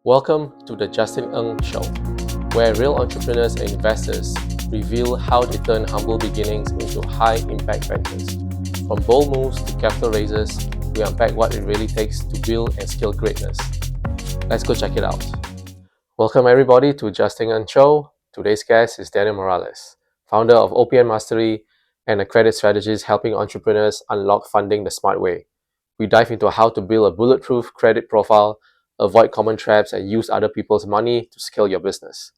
Welcome to the Justin Ng Show, where real entrepreneurs and investors reveal how they turn humble beginnings into high-impact ventures. From bold moves to capital raises, we unpack what it really takes to build and scale greatness. Let's go check it out. Welcome everybody to Justin Ng Show. Today's guest is Daniel Morales, founder of OPM Mastery and a credit strategist helping entrepreneurs unlock funding the smart way. We dive into how to build a bulletproof credit profile, avoid common traps, and use other people's money to scale your business.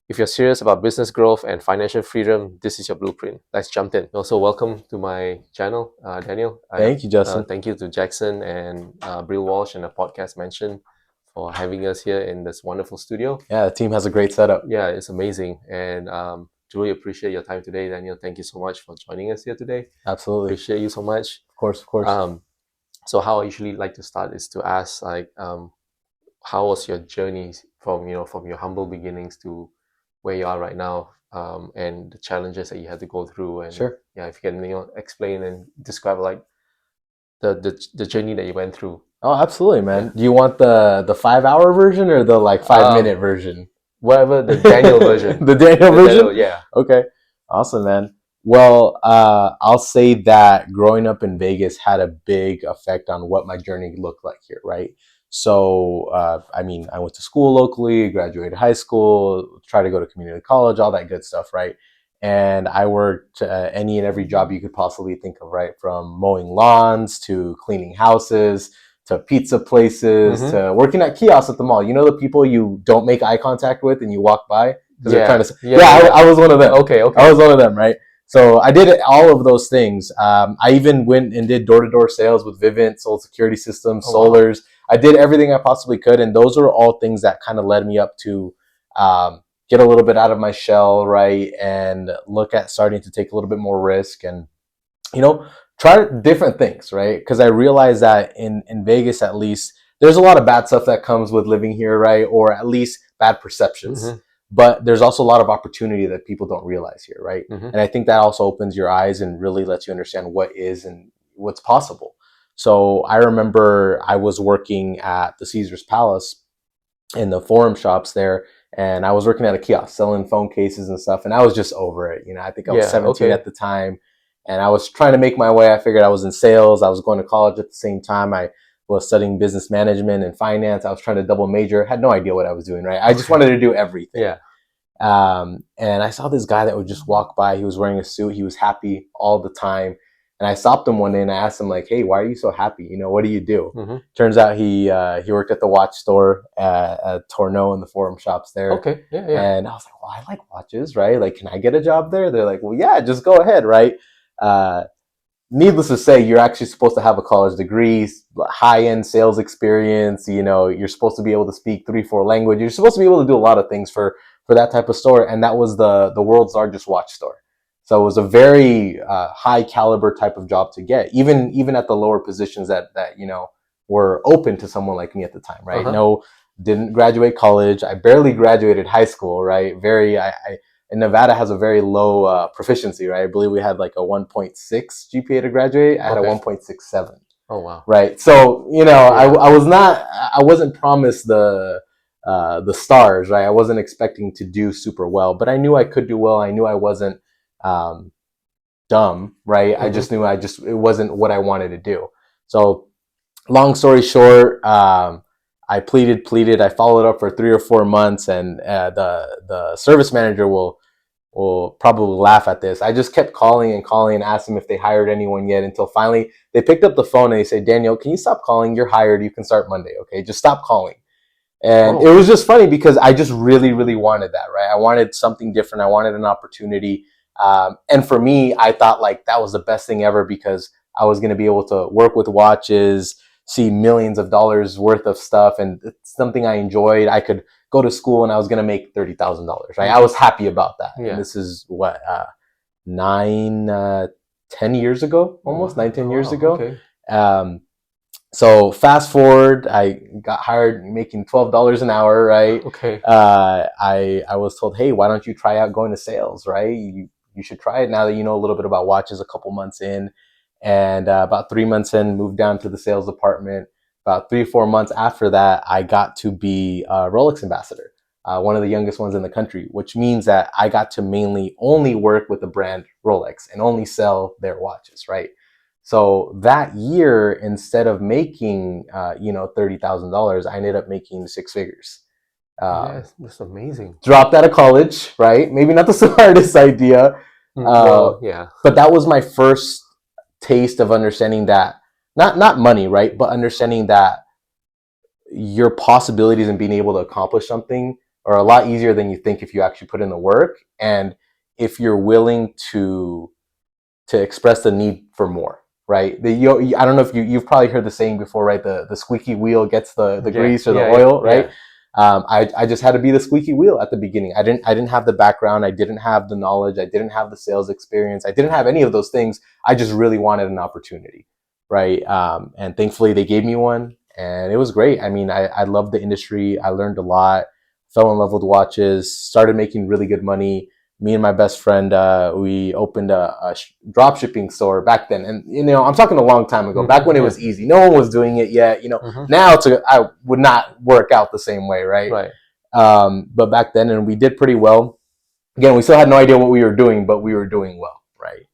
If you're serious about business growth and financial freedom, this is your blueprint. Let's jump in. Also, welcome to my channel, Daniel. Thank you, Justin. Thank you to Jackson and Brill Walsh and the podcast mentioned for having us here in this wonderful studio. Yeah, the team has a great setup. Yeah, it's amazing. And truly appreciate your time today, Daniel. Thank you so much for joining us here today. Absolutely. Appreciate you so much. Of course. So how I usually like to start is to ask how was your journey from your humble beginnings to where you are right now, and the challenges that you had to go through, and Sure. Yeah, if you can explain and describe like the journey that you went through. Oh, absolutely, man. Do you want the 5-hour version or the 5-minute version? Whatever, the Daniel version. The Daniel version? Daniel, yeah. Okay. Awesome, man. Well, I'll say that growing up in Vegas had a big effect on what my journey looked like here, right? So, I went to school locally, graduated high school, tried to go to community college, all that good stuff, right? And I worked any and every job you could possibly think of, right? From mowing lawns to cleaning houses to pizza places to working at kiosks at the mall. You know, the people you don't make eye contact with and you walk by because they're trying to. I was one of them. Okay. I was one of them, right? So I did all of those things. I even went and did door-to-door sales with Vivint, sold security systems, solars. Wow. I did everything I possibly could, and those are all things that kind of led me up to get a little bit out of my shell, right, and look at starting to take a little bit more risk and, try different things, right? Because I realized that in Vegas, at least, there's a lot of bad stuff that comes with living here, right, or at least bad perceptions. But there's also a lot of opportunity that people don't realize here, right? And I think that also opens your eyes and really lets you understand what is and what's possible. So I remember I was working at the Caesars Palace in the forum shops there, and I was working at a kiosk selling phone cases and stuff, and I was just over it. I think I was 17 at the time, and I was trying to make my way. I figured I was in sales. I was going to college at the same time. I was studying business management and finance. I was trying to double major. Had no idea what I was doing, right? I just wanted to do everything. Yeah. And I saw this guy that would just walk by. He was wearing a suit. He was happy all the time. And I stopped him one day and I asked him, like, hey, why are you so happy? What do you do? Turns out he worked at the watch store at Tourneau in the forum shops there. Okay. Yeah. And I was like, well, I like watches, right? Like, can I get a job there? They're like, well, yeah, just go ahead, right? Needless to say, you're actually supposed to have a college degree, high-end sales experience. You're supposed to be able to speak 3-4 languages. You're supposed to be able to do a lot of things for that type of store. And that was the world's largest watch store. So it was a very high caliber type of job to get, even at the lower positions that were open to someone like me at the time, right? No, didn't graduate college. I barely graduated high school, right? And Nevada has a very low proficiency, right? I believe we had like a 1.6 GPA to graduate. I had a 1.67. Oh wow! Right. So I wasn't promised the stars, right? I wasn't expecting to do super well, but I knew I could do well. I knew I wasn't dumb, right? I just knew it wasn't what I wanted to do. So long story short, I pleaded. I followed up for 3 or 4 months, and the service manager will probably laugh at this. I just kept calling and asked them if they hired anyone yet, until finally they picked up the phone and they said, Daniel, can you stop calling? You're hired. You can start Monday. Okay, just stop calling. And it was just funny because I just really, really wanted that, right? I wanted something different. I wanted an opportunity. And for me, I thought like that was the best thing ever because I was going to be able to work with watches, see millions of dollars worth of stuff, and it's something I enjoyed. I could go to school and I was going to make $30,000, right? I was happy about that. Yeah. And this is what, 10 years ago, almost 9-10 years ago. Okay. So fast forward, I got hired making $12 an hour, right? Okay. I was told, hey, why don't you try out going to sales, right? You should try it now that you know a little bit about watches a couple months in. And about 3 months in, moved down to the sales department. about 3 or 4 months after that, I got to be a Rolex ambassador, one of the youngest ones in the country, which means that I got to mainly only work with the brand Rolex and only sell their watches, right? So that year, instead of making, $30,000, I ended up making 6 figures. Yes, that's amazing. Dropped out of college, right? Maybe not the smartest idea, Well, yeah. but that was my first taste of understanding that not money, right? But understanding that your possibilities in being able to accomplish something are a lot easier than you think if you actually put in the work and if you're willing to express the need for more, right? I don't know if you've probably heard the saying before, right? The squeaky wheel gets the grease or the oil, right? I just had to be the squeaky wheel at the beginning. I didn't have the background. I didn't have the knowledge. I didn't have the sales experience. I didn't have any of those things. I just really wanted an opportunity, right? And thankfully they gave me one, and it was great. I mean, I loved the industry. I learned a lot, fell in love with watches, started making really good money. Me and my best friend, we opened a drop shipping store back then. And, I'm talking a long time ago, back when it was easy. No one was doing it yet. Now I would not work out the same way, right? Right. But back then, and we did pretty well. Again, we still had no idea what we were doing, but we were doing well, right?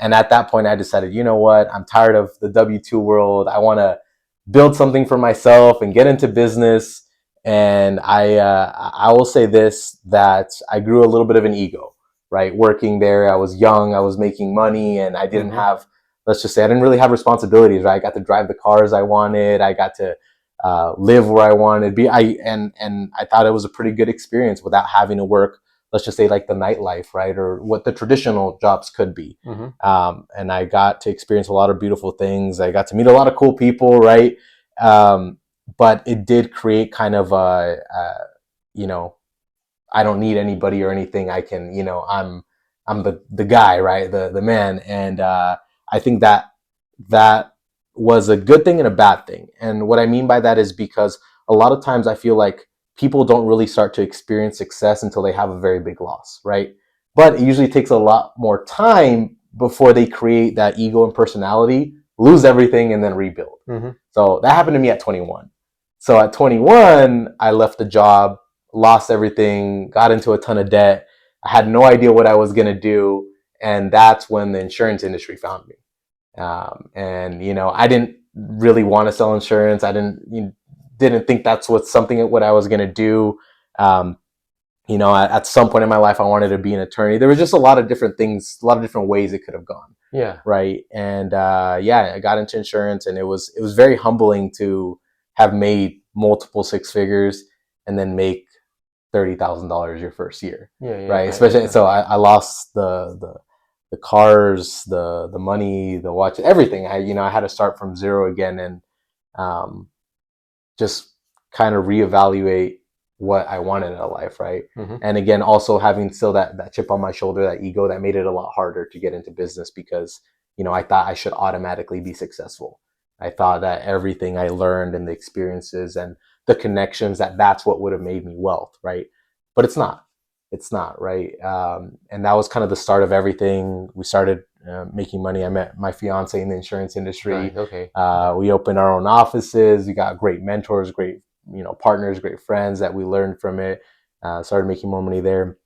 And at that point, I decided, you know what? I'm tired of the W-2 world. I want to build something for myself and get into business. And I will say this, that I grew a little bit of an ego, right? Working there, I was young, I was making money, and I didn't have, let's just say, I didn't really have responsibilities, right? I got to drive the cars I wanted, I got to live where I wanted to be. And I thought it was a pretty good experience without having to work, let's just say, like the nightlife, right? Or what the traditional jobs could be. And I got to experience a lot of beautiful things. I got to meet a lot of cool people, right? But it did create kind of I don't need anybody or anything. I can, I'm the guy, right? The man. And I think that was a good thing and a bad thing. And what I mean by that is because a lot of times I feel like people don't really start to experience success until they have a very big loss, right? But it usually takes a lot more time before they create that ego and personality, lose everything, and then rebuild. So that happened to me at 21. So at 21, I left the job, lost everything, got into a ton of debt. I had no idea what I was going to do. And that's when the insurance industry found me. And I didn't really want to sell insurance. I didn't think that's what I was going to do. At some point in my life, I wanted to be an attorney. There was just a lot of different things, a lot of different ways it could have gone. Yeah. Right. And I got into insurance, and it was very humbling to have made multiple 6 figures and then make $30,000 your first year. Right. Especially, so I lost the cars, the money, the watch, everything. I had to start from zero again, and just kind of reevaluate what I wanted in a life, right? And again, also having still that chip on my shoulder, that ego, that made it a lot harder to get into business because, I thought I should automatically be successful. I thought that everything I learned and the experiences and the connections, that's what would have made me wealth, right? But it's not. It's not, right? And that was kind of the start of everything. We started making money. I met my fiance in the insurance industry. Right, okay. We opened our own offices. We got great mentors, great partners, great friends that we learned from it. Started making more money there.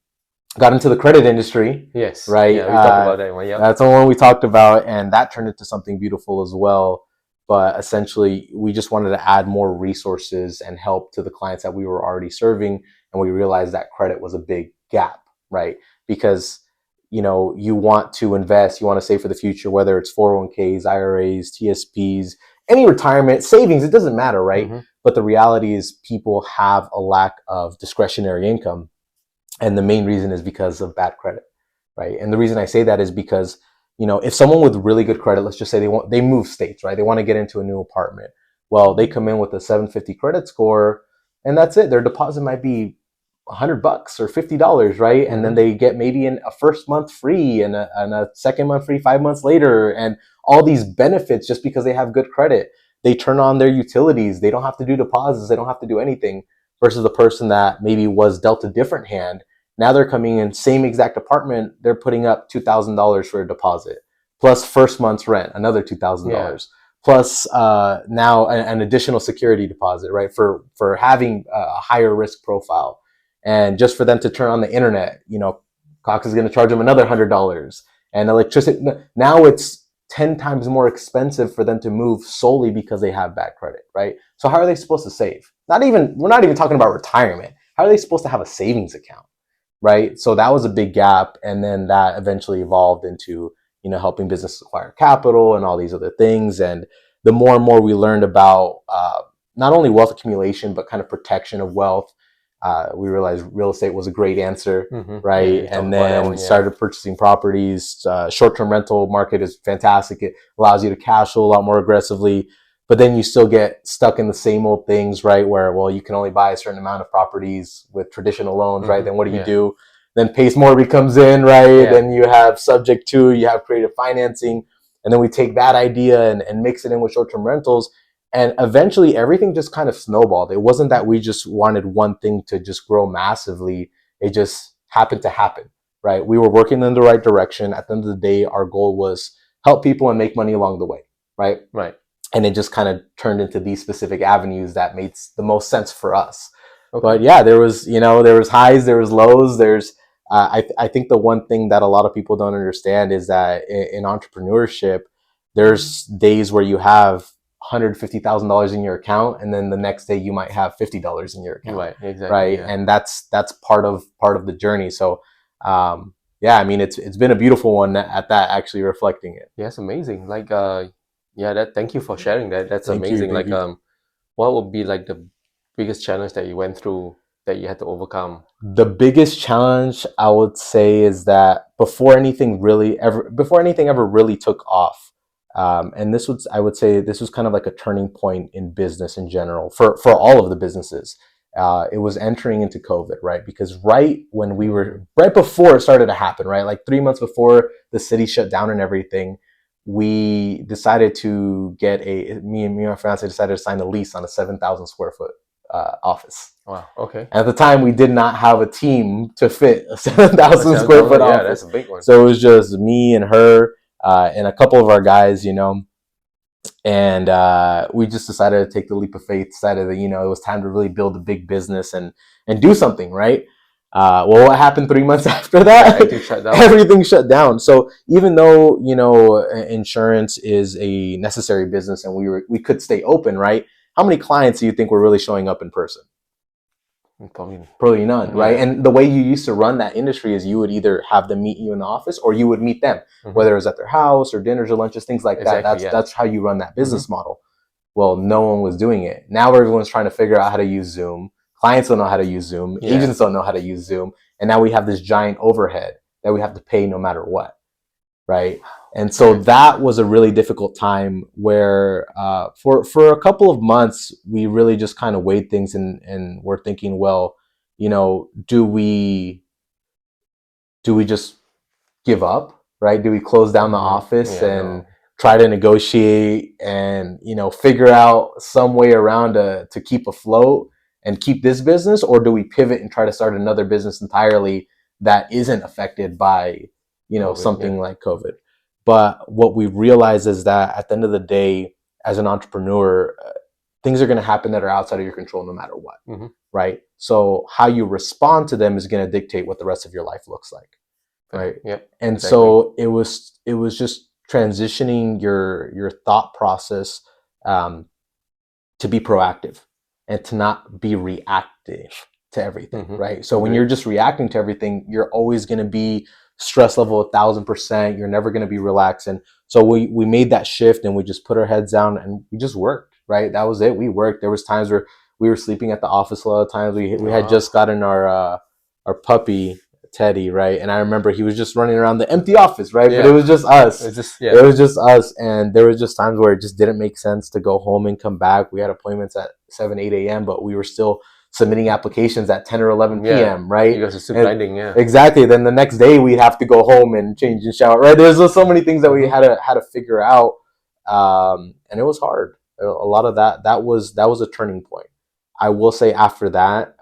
Got into the credit industry. Yes. Right. Yeah, we talked about that one. Yeah. That's the one we talked about, and that turned into something beautiful as well. But essentially, we just wanted to add more resources and help to the clients that we were already serving. And we realized that credit was a big gap, right? Because, you want to invest, you want to save for the future, whether it's 401ks, IRAs, TSPs, any retirement, savings, it doesn't matter, right? But the reality is people have a lack of discretionary income. And the main reason is because of bad credit, right? And the reason I say that is because, if someone with really good credit, let's just say they move states, right? They want to get into a new apartment. Well, they come in with a 750 credit score, and that's it. Their deposit might be $100 or $50, right? And then they get maybe a first month free and a second month free 5 months later, and all these benefits just because they have good credit. They turn on their utilities. They don't have to do deposits. They don't have to do anything. Versus the person that maybe was dealt a different hand. Now they're coming in, same exact apartment. They're putting up $2,000 for a deposit, plus first month's rent, another $2,000, plus now an additional security deposit, right? For having a higher risk profile, and just for them to turn on the internet, Cox is going to charge them another $100, and electricity. Now it's 10 times more expensive for them to move solely because they have bad credit, right? So how are they supposed to save? We're not even talking about retirement. How are they supposed to have a savings account, right? So that was a big gap, and then that eventually evolved into helping businesses acquire capital and all these other things. And the more and more we learned about not only wealth accumulation but kind of protection of wealth, we realized real estate was a great answer, right? Yeah, and then started purchasing properties. Short-term rental market is fantastic. It allows you to cash flow a lot more aggressively, but then you still get stuck in the same old things, right? Where, well, you can only buy a certain amount of properties with traditional loans, right? Then what do you do? Then PACE mortgage comes in, right? Then you have subject to, you have creative financing, and then we take that idea and mix it in with short-term rentals. And eventually everything just kind of snowballed. It wasn't that we just wanted one thing to just grow massively. It just happened to happen, right? We were working in the right direction. At the end of the day, our goal was help people and make money along the way, right? Right. And it just kind of turned into these specific avenues that made the most sense for us. Okay. But yeah, there was highs, there was lows. I think the one thing that a lot of people don't understand is that in entrepreneurship, there's days where you have $150,000 in your account, and then the next day you might have $50 in your account. Right, exactly. Right, yeah. And that's part of the journey. So, yeah, I mean, it's been a beautiful one at that. Actually, reflecting it. Yeah, it's amazing. Like, thank you for sharing that. That's amazing. Thank you. What would be like the biggest challenge that you went through that you had to overcome? The biggest challenge, I would say, is that before anything ever really took off, and I would say this was kind of like a turning point in business in general for all of the businesses. It was entering into COVID, right? Because right before it started to happen, right? Like 3 months before the city shut down and everything, we decided to me and my fiance decided to sign a lease on a 7,000 square foot office. Wow. Okay. At the time, we did not have a team to fit a 7,000 square foot office. Yeah, that's a big one. So it was just me and her and a couple of our guys, and we just decided to take the leap of faith. Decided that it was time to really build a big business and do something, right? Well, what happened 3 months after that? Everything shut down. So even though insurance is a necessary business and we could stay open, right? How many clients do you think were really showing up in person? Probably none, right? And the way you used to run that industry is you would either have them meet you in the office or you would meet them, whether it was at their house or dinners or lunches, things like that. That's how you run that business model. Well, no one was doing it. Now everyone's trying to figure out how to use Zoom. Clients don't know how to use Zoom. Agents don't know how to use Zoom. And now we have this giant overhead that we have to pay no matter what, right? And so that was a really difficult time where for a couple of months, we really just kind of weighed things and we're thinking, well, do we just give up, right? Do we close down the office and try to negotiate and, figure out some way around to keep afloat and keep this business? Or do we pivot and try to start another business entirely that isn't affected by, COVID, something like COVID? But what we realize is that at the end of the day, as an entrepreneur, things are going to happen that are outside of your control no matter what, right? So how you respond to them is going to dictate what the rest of your life looks like, right? Yep. And so it was just transitioning your thought process to be proactive and to not be reactive to everything, right? So when you're just reacting to everything, you're always going to be stress level 1,000%. You're never going to be relaxed. And so we made that shift and we just put our heads down and we just worked, right? That was it. We worked. There was times where we were sleeping at the office a lot of times. We had just gotten our puppy Teddy, right? And I remember he was just running around the empty office, right? But it was just us. It was just us. And there was just times where it just didn't make sense to go home and come back. We had appointments at 7, 8 a.m., but we were still submitting applications at 10 or 11 p.m., right? You guys are super grinding, Exactly. Then the next day we'd have to go home and change and shower, right? There's just so many things that we had to figure out. And it was hard. A lot of that was a turning point. I will say after that,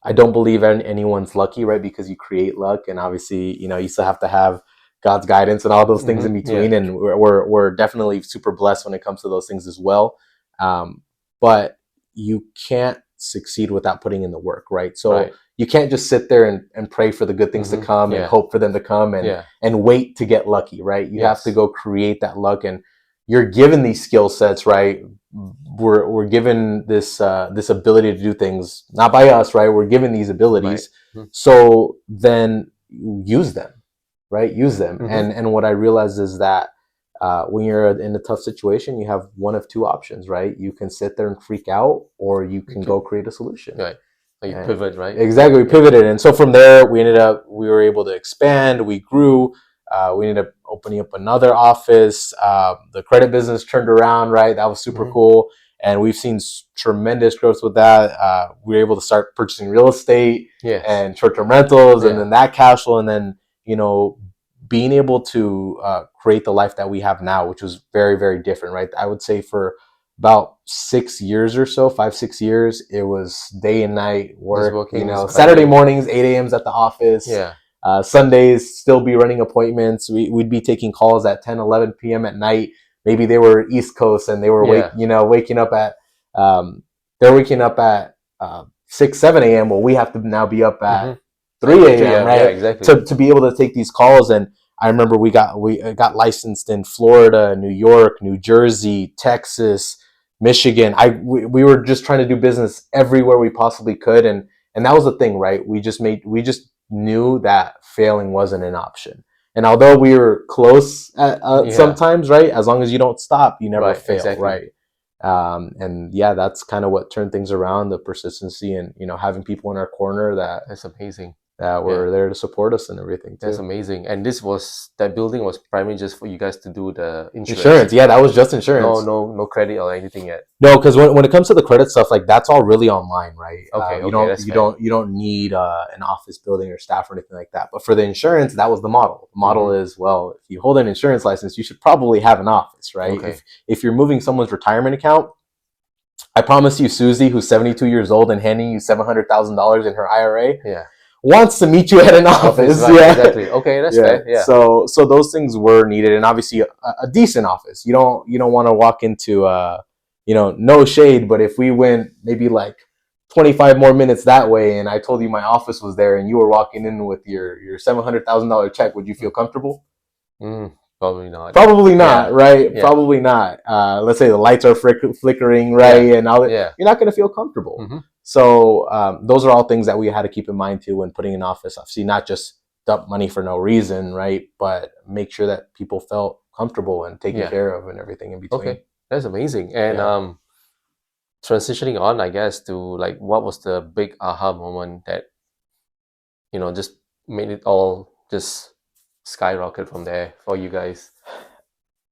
I don't believe anyone's lucky, right? Because you create luck, and obviously, you still have to have God's guidance and all those things in Mhm. between. Yeah. And we're definitely super blessed when it comes to those things as well. But you can't succeed without putting in the work, right? So Right. you can't just sit there and pray for the good things to come and Yeah. hope for them to come Yeah. and wait to get lucky, right? You have to Yes. go create that luck, and you're given these skill sets, right? We're given this ability to do things, not by us, right? We're given these Right. abilities, Mhm. so then use them, right? Use them. Mhm. And what I realized is that when you're in a tough situation, you have one of two options, right? You can sit there and freak out, or you can go create a solution. Right. Like you And pivot, right? exactly, we pivoted, and so from there, we were able to expand. We grew. We ended up opening up another office. The credit business turned around, right? That was super cool, and we've seen tremendous growth with that. We were able to start purchasing real estate Yes. and short-term rentals, and Yeah. then that cash flow, and then being able to create the life that we have now, which was very, very different, right? I would say for about 6 years or so, 5, 6 years, it was day and night work. working, Saturday mornings, 8 a.m.s at the office. Yeah. Sundays, still be running appointments. We'd be taking calls at 10, 11 p.m. at night. Maybe they were East Coast and they were waking up at they're waking up at 6, 7 a.m. Well, we have to now be up at 3 a.m. right? Yeah, exactly. To be able to take these calls. And I remember we got licensed in Florida, New York, New Jersey, Texas, Michigan. We were just trying to do business everywhere we possibly could, and that was the thing, right? We just knew that failing wasn't an option. And although we were close at sometimes, right? As long as you don't stop, you never fail, exactly. right? And yeah, that's kind of what turned things around, the persistency and having people in our corner That's amazing. that were there to support us and everything too. That's amazing. And that building was primarily just for you guys to do the Insurance, yeah, that was just insurance. No credit or anything yet. No, because when it comes to the credit stuff, like that's all really online, right? Okay, you don't need an office building or staff or anything like that. But for the insurance, that was the model. The model is, well, if you hold an insurance license, you should probably have an office, right? Okay. If you're moving someone's retirement account, I promise you, Susie, who's 72 years old and handing you $700,000 in her IRA, wants to meet you at an office. Right, yeah, exactly. Okay, that's fair. Yeah. So those things were needed, and obviously a decent office. You don't want to walk into no shade, but if we went maybe like 25 more minutes that way, and I told you my office was there, and you were walking in with your $700,000 check, would you feel comfortable? Probably not. Probably not, right? Yeah. Probably not. Let's say the lights are flickering, right? And all that. Yeah. You're not going to feel comfortable. So those are all things that we had to keep in mind too when putting an office. Obviously, not just dump money for no reason, right? But make sure that people felt comfortable and taken care of and everything in between. Okay, that's amazing. And transitioning on, I guess, to like what was the big aha moment that just made it all just skyrocket from there for you guys?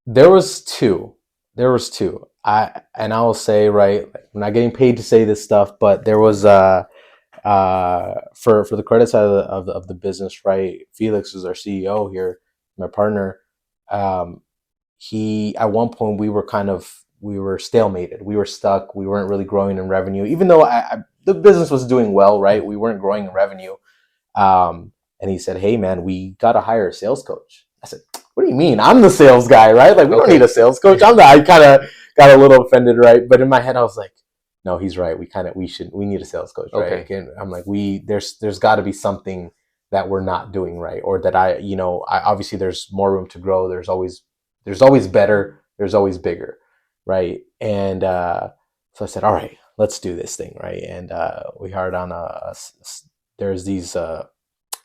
There was two. I will say, right, I'm not getting paid to say this stuff, but there was for the credit side of the business, right? Felix is our CEO here, my partner. He, at one point, we were stalemated. We were stuck. We weren't really growing in revenue, even though the business was doing well, right? We weren't growing in revenue. And he said, "Hey, man, we got to hire a sales coach." I said, "What do you mean? I'm the sales guy, right? Like, we don't need a sales coach." I kind of got a little offended, right? But in my head, I was like, "No, he's right. We need a sales coach, right?" And I'm like, there's got to be something that we're not doing right, or that I obviously there's more room to grow. There's always better. There's always bigger, right? And so I said, "All right, let's do this thing, right?" And we hired on there's these.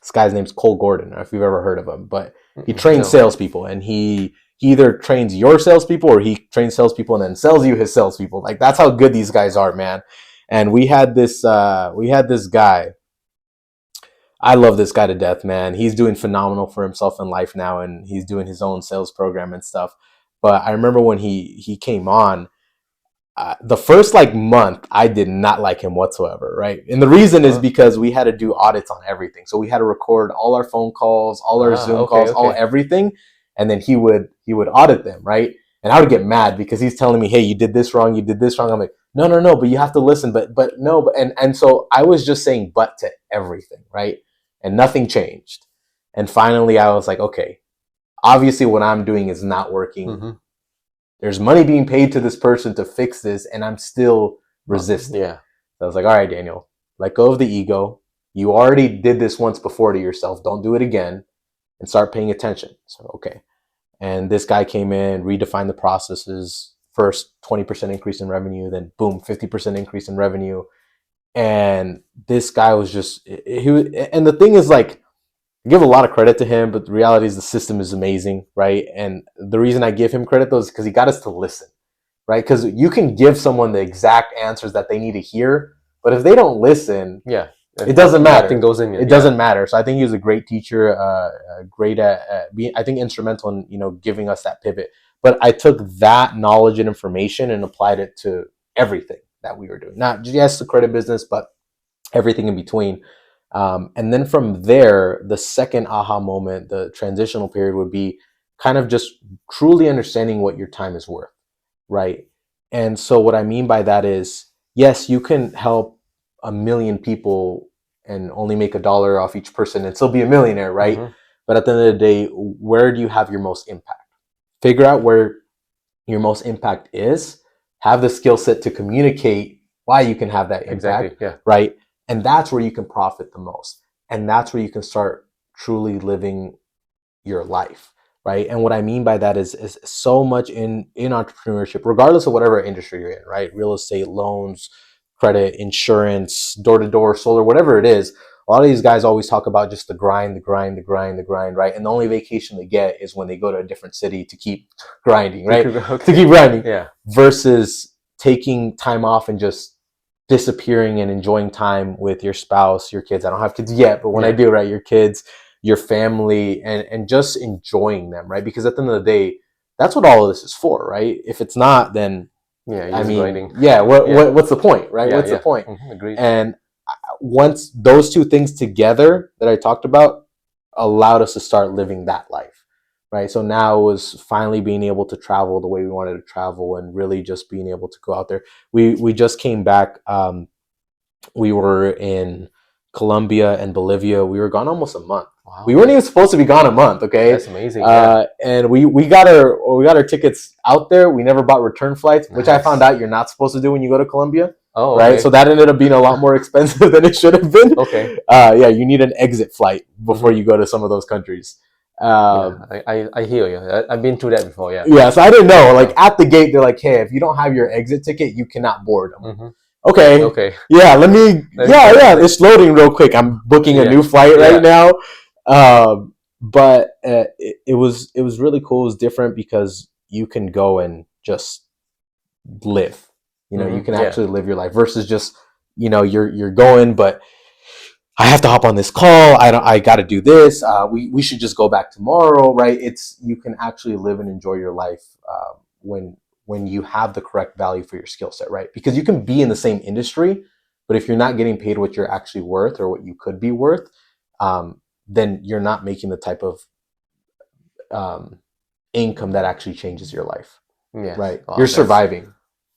This guy's name's Cole Gordon. I don't know if you've ever heard of him, but he trains salespeople, and he either trains your salespeople or he trains salespeople and then sells you his salespeople. Like, that's how good these guys are, man. And we had this guy. I love this guy to death, man. He's doing phenomenal for himself in life now, and he's doing his own sales program and stuff. But I remember when he came on, the first month, I did not like him whatsoever, right? And the reason is because we had to do audits on everything. So we had to record all our phone calls, all our Zoom calls, all everything, and then he would audit them, right? And I would get mad because he's telling me, "Hey, you did this wrong, you did this wrong." I'm like, "No, but you have to listen." But no, and so I was just saying but to everything, right? And nothing changed. And finally, I was like, "Okay, obviously what I'm doing is not working. Mm-hmm. There's money being paid to this person to fix this, and I'm still resisting. Yeah. So I was like, all right, Daniel, let go of the ego. You already did this once before to yourself. Don't do it again, and start paying attention. So, okay. And this guy came in, redefined the processes. First 20% increase in revenue, then boom, 50% increase in revenue. And this guy was just, and the thing is, like, I give a lot of credit to him, but the reality is the system is amazing, right? And the reason I give him credit though is because he got us to listen, right? Because you can give someone the exact answers that they need to hear, but if they don't listen, Yeah. it doesn't matter. Nothing goes in it doesn't matter. So I think he was a great teacher, great at being, I think, instrumental in, you know, giving us that pivot. But I took that knowledge and information and applied it to everything that we were doing. Not just the credit business, but everything in between. And then from there, the second aha moment, the transitional period, would be kind of just truly understanding what your time is worth, right? And so what I mean by that is, yes, you can help a million people and only make $1 off each person and still be a millionaire, right? Mm-hmm. But at the end of the day, where do you have your most impact? Figure out where your most impact is, have the skill set to communicate why you can have that impact, Exactly. Yeah. right? And that's where you can profit the most. And that's where you can start truly living your life, right? And what I mean by that is so much in entrepreneurship, regardless of whatever industry you're in, right? Real estate, loans, credit, insurance, door-to-door, solar, whatever it is. A lot of these guys always talk about just the grind, right? And the only vacation they get is when they go to a different city to keep grinding, right? Okay. To keep grinding. Yeah. Versus taking time off and just disappearing and enjoying time with your spouse, your kids. I don't have kids yet, but when I do, right, your kids, your family, and just enjoying them, right? Because at the end of the day, that's what all of this is for, right? If it's not, then I mean, grinding. what's the point, right? What's the point? Mm-hmm. Agreed. And once those two things together that I talked about allowed us to start living that life, right? So now it was finally being able to travel the way we wanted to travel and really just being able to go out there. We just came back. We were in Colombia and Bolivia. We were gone almost a month. Wow. We weren't even supposed to be gone a month. Okay, that's amazing. And we got our tickets out there. We never bought return flights, which I found out you're not supposed to do when you go to Colombia. Oh, right. Okay. So that ended up being a lot more expensive than it should have been. Okay. Yeah, you need an exit flight before you go to some of those countries. I hear you. I've been through that before. Yeah. Yeah. So I didn't know. Like at the gate, they're like, "Hey, if you don't have your exit ticket, you cannot board." Mm-hmm. Okay. Yeah. Let me. Yeah. It's loading real quick. I'm booking a new flight right now. But it was really cool. It was different because you can go and just live. You know, you can actually live your life versus just, you know, you're going, but I have to hop on this call. I got to do this. We should just go back tomorrow, right? You can actually live and enjoy your life when you have the correct value for your skill set, right? Because you can be in the same industry, but if you're not getting paid what you're actually worth or what you could be worth, then you're not making the type of income that actually changes your life. Yes. Right? You're surviving.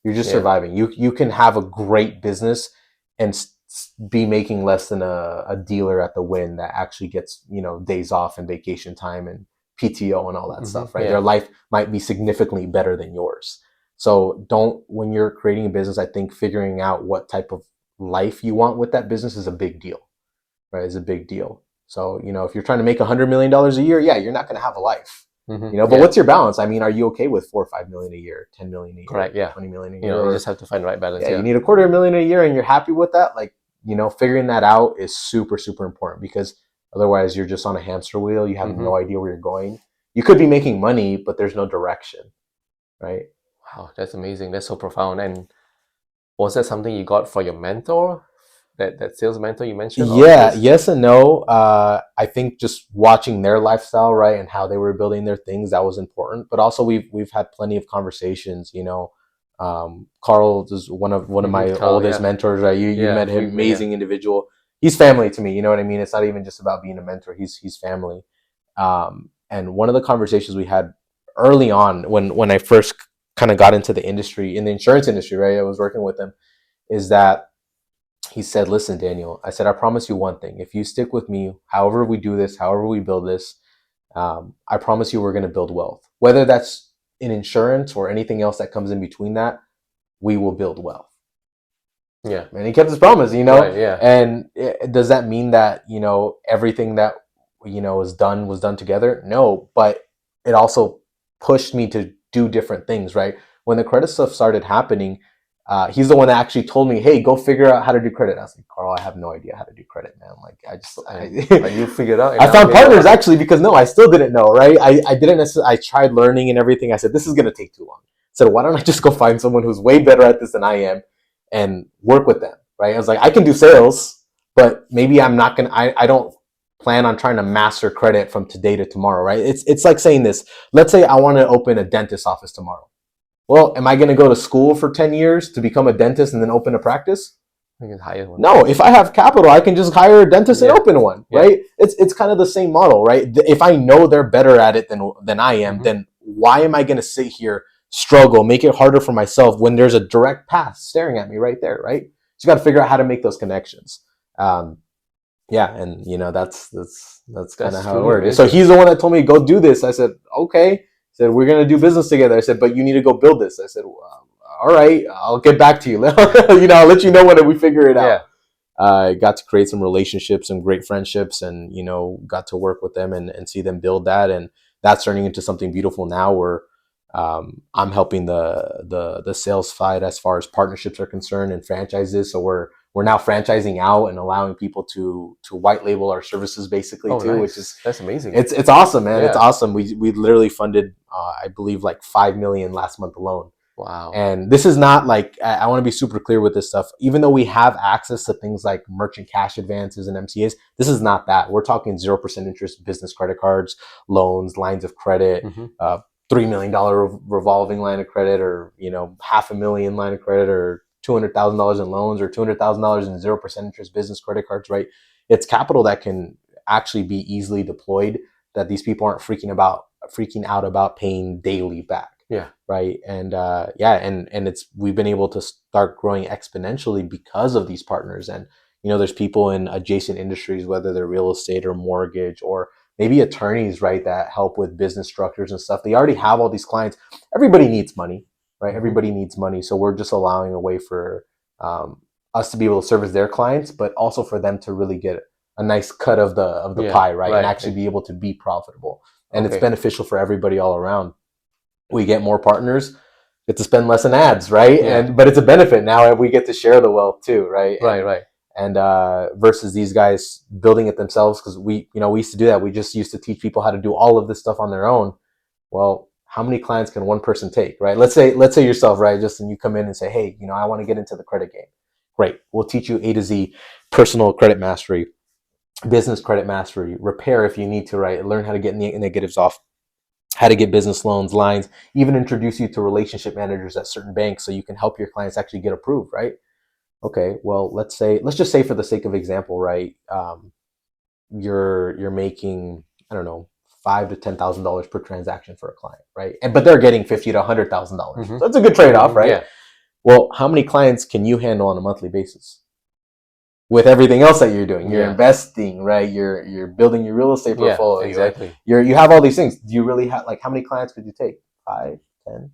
You're just surviving. You can have a great business and be making less than a dealer at the Wynn that actually gets, you know, days off and vacation time and PTO and all that stuff, right? Their life might be significantly better than yours. So when you're creating a business, I think figuring out what type of life you want with that business is a big deal, right? It's a big deal. So, you know, if you're trying to make $100 million a year, yeah, you're not going to have a life. You know, but what's your balance? I mean, are you okay with 4 or 5 million a year, 10 million a year, correct? Yeah, 20 million a year? You know, you just have to find the right balance. Yeah, you need $250,000 a year, and you're happy with that. Like, you know, figuring that out is super, super important because otherwise, you're just on a hamster wheel. You have no idea where you're going. You could be making money, but there's no direction, right? Wow, that's amazing. That's so profound. And was that something you got for your mentor? That sales mentor you mentioned? Yeah, yes and no. I think just watching their lifestyle, right, and how they were building their things, that was important. But also, we've had plenty of conversations. You know, Carl is one of my oldest mentors. Right, you met him, amazing individual. He's family to me. You know what I mean? It's not even just about being a mentor. He's family. And one of the conversations we had early on when I first kind of got into the industry, in the insurance industry, right, I was working with him, is that he said, "Listen, Daniel," I said, "I promise you one thing. If you stick with me, however we do this, however we build this, I promise you we're going to build wealth. Whether that's in insurance or anything else that comes in between that, we will build wealth. Yeah. And he kept his promise, you know? Right, yeah. And does that mean that, you know, everything that, you know, was done together? No, but it also pushed me to do different things, right? When the credit stuff started happening, he's the one that actually told me, hey, go figure out how to do credit. I was like, Carl, I have no idea how to do credit, man. Like, And you figured out. I found partners actually because no, I still didn't know, right? I didn't necessarily, I tried learning and everything. I said, this is going to take too long. So why don't I just go find someone who's way better at this than I am and work with them, right? I was like, I can do sales, but maybe I'm not going to, I don't plan on trying to master credit from today to tomorrow, right? It's like saying this. Let's say I want to open a dentist office tomorrow. Well, am I going to go to school for 10 years to become a dentist and then open a practice? You can hire one. No, if I have capital, I can just hire a dentist and open one, right? It's kind of the same model, right? If I know they're better at it than I am, then why am I going to sit here, struggle, make it harder for myself when there's a direct path staring at me right there, right? So you got to figure out how to make those connections. Yeah, and you know that's kind of how it works. So he's the one that told me go do this. I said okay. He said we're gonna do business together. I said but you need to go build this. I said all right, I'll get back to you. You know, I'll let you know when we figure it out. I got to create some relationships and great friendships, and you know got to work with them and see them build that, and that's turning into something beautiful now where I'm helping the sales side as far as partnerships are concerned and franchises. So we're now franchising out and allowing people to white label our services basically too, nice. which is that's amazing. It's awesome, man. It's awesome. We literally funded I believe like 5 million last month alone. Wow. And this is not like, I want to be super clear with this stuff. Even though we have access to things like merchant cash advances and MCAs, this is not that. We're talking 0% interest business credit cards, loans, lines of credit, $3 million revolving line of credit, or, you know, $500,000 line of credit, or $200,000 in loans, or $200,000 in 0% interest business credit cards, right? It's capital that can actually be easily deployed that these people aren't freaking out about paying daily back. Yeah. Right. And and we've been able to start growing exponentially because of these partners. And, you know, there's people in adjacent industries, whether they're real estate or mortgage or maybe attorneys, right, that help with business structures and stuff. They already have all these clients. Everybody needs money, right? Everybody needs money. So we're just allowing a way for us to be able to service their clients, but also for them to really get a nice cut of the pie, right? And actually be able to be profitable. And it's beneficial for everybody all around. We get more partners, get to spend less in ads, right? But it's a benefit now. We get to share the wealth too, right? Right. And versus these guys building it themselves, because we used to do that. We just used to teach people how to do all of this stuff on their own. Well, how many clients can one person take, right? Let's say yourself, right? Justin, you come in and say, hey, you know, I want to get into the credit game. Great, we'll teach you A to Z, personal credit mastery, business credit mastery, repair if you need to, right? Learn how to get negatives off, how to get business loans, lines, even introduce you to relationship managers at certain banks so you can help your clients actually get approved, right? Okay, well, let's just say for the sake of example, right? You're making, I don't know, $5,000 to $10,000 per transaction for a client, right? But they're getting $50,000 to $100,000. So that's a good trade-off, right? Yeah. Well, how many clients can you handle on a monthly basis? With everything else that you're doing, you're investing, right? You're building your real estate portfolio. Exactly. You have all these things. Do you really have, like, how many clients could you take? 5, 10?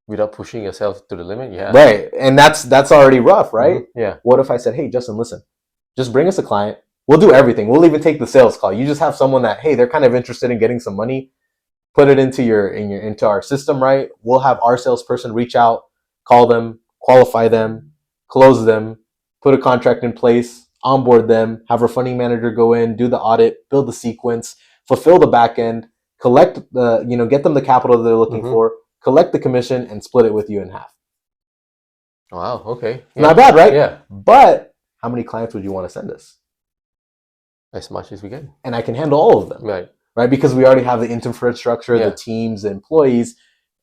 Without pushing yourself to the limit, Right, and that's already rough, right? Yeah. What if I said, hey, Justin, listen, just bring us a client. We'll do everything. We'll even take the sales call. You just have someone that, hey, they're kind of interested in getting some money. Put it into our system, right? We'll have our salesperson reach out, call them, qualify them, close them, put a contract in place, onboard them, have our funding manager go in, do the audit, build the sequence, fulfill the back end, collect get them the capital they're looking for, collect the commission, and split it with you in half. Wow. Okay. Not bad, right? Yeah. But how many clients would you want to send us? As much as we can. And I can handle all of them. Right? Because we already have the infrastructure, the teams, the employees.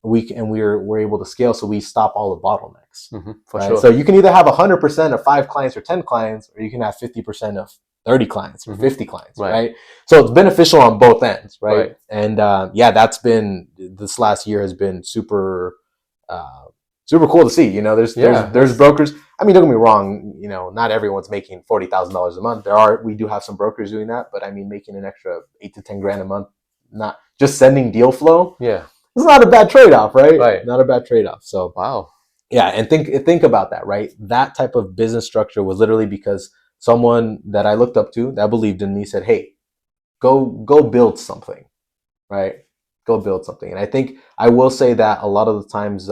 We're able to scale, so we stop all the bottlenecks. For sure. So you can either have 100% of 5 clients or 10 clients, or you can have 50% of 30 clients or 50 clients, right? So it's beneficial on both ends, right? And that's been, this last year has been super cool to see. You know, there's brokers. I mean, don't get me wrong. You know, not everyone's making $40,000 a month. We do have some brokers doing that, but I mean, making an extra $8 to $10 grand a month, not just sending deal flow. Yeah. It's not a bad trade-off, right? Right. Not a bad trade-off. So Wow. yeah, and think about that, right? That type of business structure was literally because someone that I looked up to, that believed in me, said, "Hey, go build something," right? Go build something. And I think I will say that a lot of the times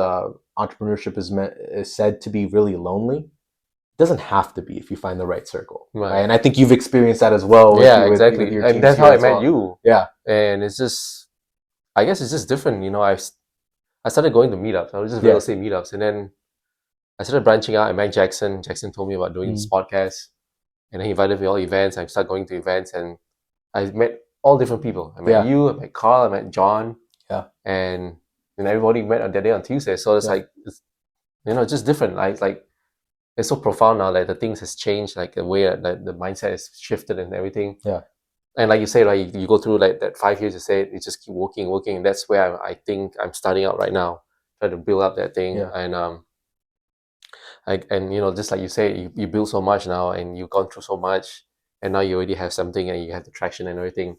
entrepreneurship is said to be really lonely. It doesn't have to be if you find the right circle, right? And I think you've experienced that as well with, Yeah, with exactly. your And teams that's here how I as met well. you. Yeah. And it's just, I guess it's just different. You know, I started going to meetups. I was just Yeah. real estate meetups. And then I started branching out. I met Jackson. Jackson told me about doing this podcast. And then he invited me to all events. I started going to events and I met all different people. I met you, I met Carl, I met John. Yeah. And everybody met on that day on Tuesday. So it's like, it's, you know, it's just different. Like it's so profound now. Like the things has changed. Like the way that the mindset has shifted and everything. Yeah. And like you say, right, you go through like that 5 years. You say you just keep working. And that's where I think I'm starting out right now, trying to build up that thing. Yeah. And and you know, just like you say, you build so much now, and you've gone through so much, and now you already have something, and you have the traction and everything.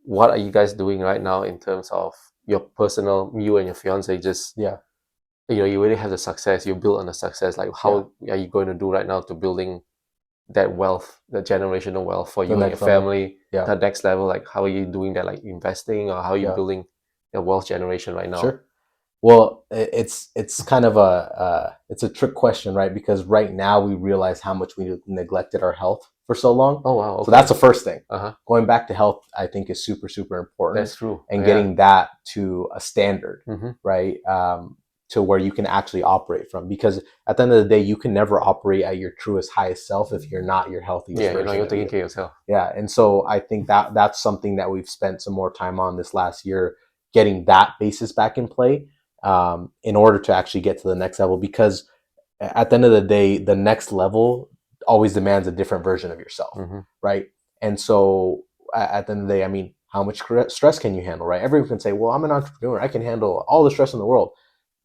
What are you guys doing right now in terms of your personal, you and your fiance? Just Yeah. you know, you already have the success. You build on the success. Like how are you going to do right now to building that wealth, that generational wealth for you and your family, the next level? Like how are you doing that? Like investing, or how are you building the wealth generation right now? Sure. Well, it's kind of it's a trick question, right? Because right now we realize how much we neglected our health for so long. Oh wow! Okay. So that's the first thing. Uh-huh. Going back to health, I think is super important. That's true. And getting that to a standard, right? To where you can actually operate from, because at the end of the day, you can never operate at your truest, highest self if you're not your healthiest version. Yeah, you're taking care of yourself. Yeah, and so I think that that's something that we've spent some more time on this last year, getting that basis back in play, in order to actually get to the next level. Because at the end of the day, the next level always demands a different version of yourself, right? And so at the end of the day, I mean, how much stress can you handle, right? Everyone can say, well, I'm an entrepreneur, I can handle all the stress in the world.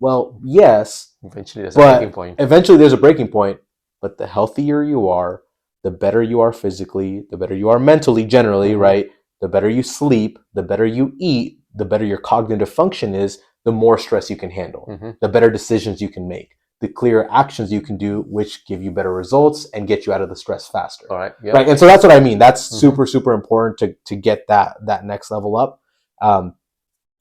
Well, yes, eventually there's a breaking point. Eventually there's a breaking point, but the healthier you are, the better you are physically, the better you are mentally, generally, right? The better you sleep, the better you eat, the better your cognitive function is, the more stress you can handle, the better decisions you can make, the clearer actions you can do, which give you better results and get you out of the stress faster. All right. Yeah. Right. And so that's what I mean. That's super important to get that next level up.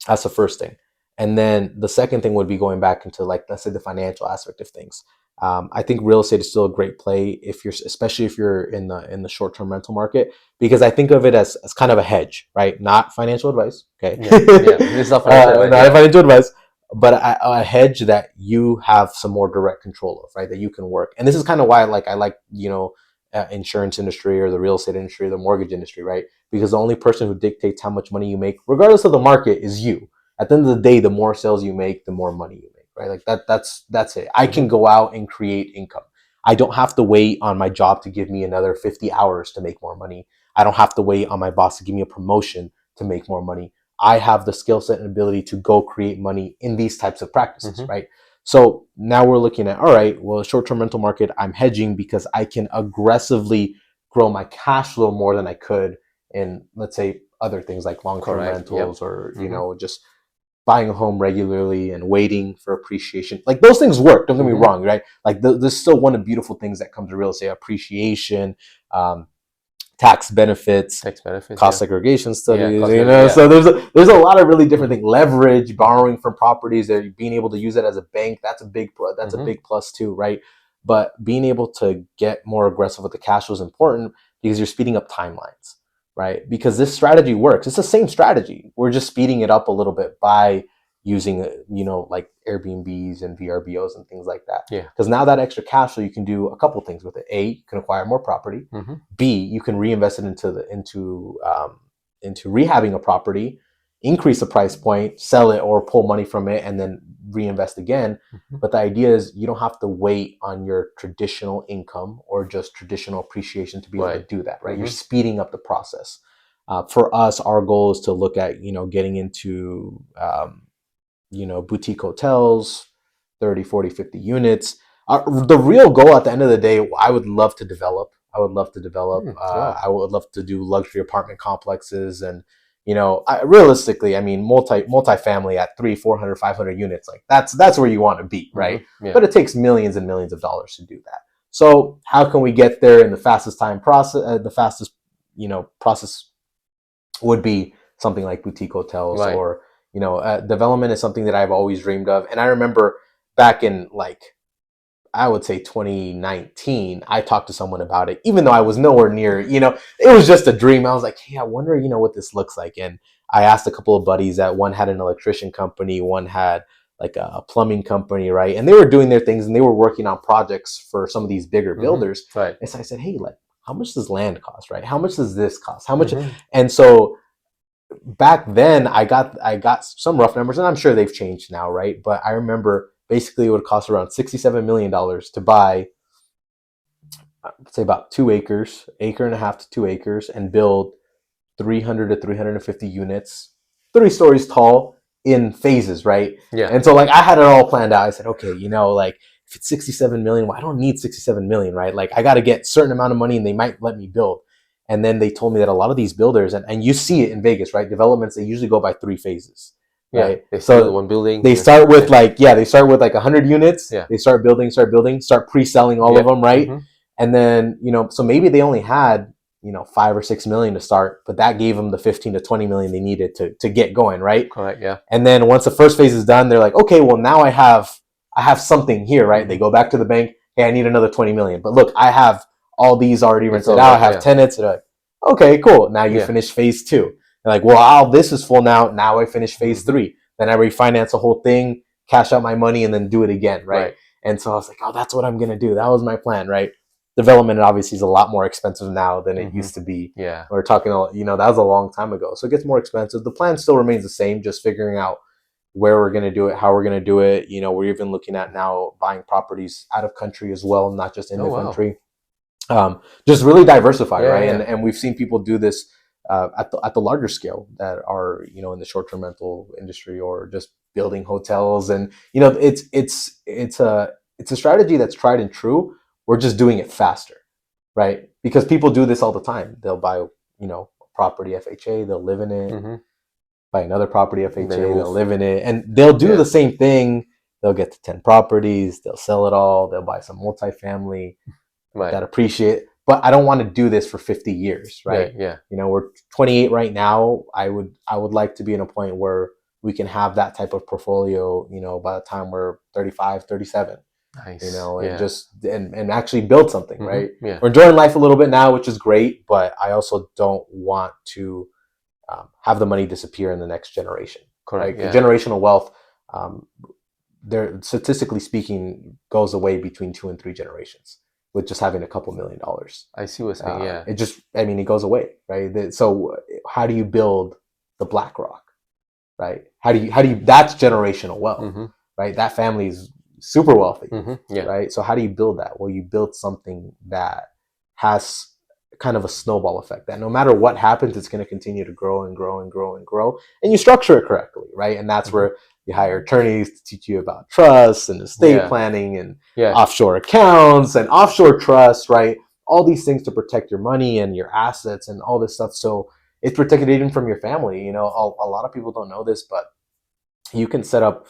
That's the first thing. And then the second thing would be going back into, like, let's say, the financial aspect of things. I think real estate is still a great play especially if you're in the short-term rental market, because I think of it as kind of a hedge, right? Not financial advice. Okay. It's not financial advice. Not financial advice, but a hedge that you have some more direct control of, right? That you can work. And this is kind of why I like, insurance industry or the real estate industry, or the mortgage industry, right? Because the only person who dictates how much money you make, regardless of the market, is you. At the end of the day, the more sales you make, the more money you make, right? Like that's it. I can go out and create income. I don't have to wait on my job to give me another 50 hours to make more money. I don't have to wait on my boss to give me a promotion to make more money. I have the skill set and ability to go create money in these types of practices, right? So now we're looking at, all right, well, short-term rental market, I'm hedging because I can aggressively grow my cash flow more than I could in, let's say, other things like long-term rentals, or, just buying a home regularly and waiting for appreciation. Like, those things work. Don't get me wrong, right? Like, there's still one of the beautiful things that comes to real estate: appreciation, tax benefits, cost segregation studies. So there's a lot of really different things. Leverage, borrowing from properties, that being able to use it as a bank. That's a big plus too, right? But being able to get more aggressive with the cash flow is important, because you're speeding up timelines. Right? Because this strategy works. It's the same strategy. We're just speeding it up a little bit by using, like Airbnbs and VRBOs and things like that. Yeah. Because now that extra cash flow, you can do a couple things with it. A, you can acquire more property. B, you can reinvest it into rehabbing a property, increase the price point, sell it, or pull money from it, and then reinvest again. But the idea is you don't have to wait on your traditional income or just traditional appreciation to be able to do that, right? You're speeding up the process. For us, our goal is to look at, getting into, boutique hotels, 30, 40, 50 units. The real goal at the end of the day, I would love to develop. I would love to do luxury apartment complexes and, realistically, I mean, multifamily at 300, 400, 500 units, like that's where you want to be, right? Yeah. But it takes millions and millions of dollars to do that. So how can we get there in the fastest time process? The fastest, process would be something like boutique hotels, Right. or development is something that I've always dreamed of. And I remember back in, like, I would say 2019, I talked to someone about it, even though I was nowhere near, it was just a dream. I was like, hey, I wonder, what this looks like. And I asked a couple of buddies that one had an electrician company, one had like a plumbing company, right? And they were doing their things and they were working on projects for some of these bigger builders. Right. And so I said, hey, like, how much does land cost, right? How much does this cost? How much? Mm-hmm. And so back then I got some rough numbers, and I'm sure they've changed now, right? But I remember basically it would cost around $67 million to buy, say, about 2 acres, acre and a half to 2 acres, and build 300 to 350 units, 3 stories tall, in phases, right? Yeah. And so, like, I had it all planned out. I said, okay, like, if it's 67 million, well, I don't need 67 million, right? Like, I got to get a certain amount of money and they might let me build. And then they told me that a lot of these builders, and you see it in Vegas, right? Developments, they usually go by 3 phases, right? They start with one building. They start with they start with like 100 units. Yeah. They start building, start pre-selling all of them, right? Mm-hmm. And then, so maybe they only had, 5 or 6 million to start, but that gave them the 15 to 20 million they needed to get going, right? Correct. Yeah. And then once the first phase is done, they're like, okay, well, now I have something here, right? They go back to the bank. Hey, I need another 20 million. But look, I have all these already rented out. I have tenants. They're like, okay, cool. Now you finish phase 2. They're like, well, this is full now. Now I finish phase 3. Then I refinance the whole thing, cash out my money, and then do it again, right? And so I was like, oh, that's what I'm going to do. That was my plan, right? Development obviously is a lot more expensive now than it used to be. Yeah. We're talking, that was a long time ago. So it gets more expensive. The plan still remains the same, just figuring out where we're going to do it, how we're going to do it. We're even looking at now buying properties out of country as well, not just in the country. Just really diversify, right? Yeah. And we've seen people do this at the larger scale that are, in the short-term rental industry, or just building hotels. And, it's a strategy that's tried and true. We're just doing it faster, right? Because people do this all the time. They'll buy, a property FHA, they'll live in it, buy another property FHA, they'll live in it, and they'll do the same thing. They'll get to 10 properties, they'll sell it all, they'll buy some multifamily that appreciate. But I don't want to do this for 50 years, right? Yeah. We're 28 right now. I would like to be in a point where we can have that type of portfolio, by the time we're 35, 37. Nice. And just and actually build something, right? Yeah. We're enjoying life a little bit now, which is great, but I also don't want to have the money disappear in the next generation. Correct. Right? Yeah. Generational wealth, there, statistically speaking, goes away between 2 and 3 generations with just having a couple $1 million. I see what you're saying. It goes away, right? So how do you build the BlackRock, right? How do you that's generational wealth, right? That family is super wealthy, right? So how do you build that? Well, you build something that has kind of a snowball effect, that no matter what happens, it's going to continue to grow and grow and grow and grow, and you structure it correctly, right? And that's where you hire attorneys to teach you about trusts and estate planning and offshore accounts and offshore trusts, right? All these things to protect your money and your assets and all this stuff. So it's protected even from your family. A lot of people don't know this, but you can set up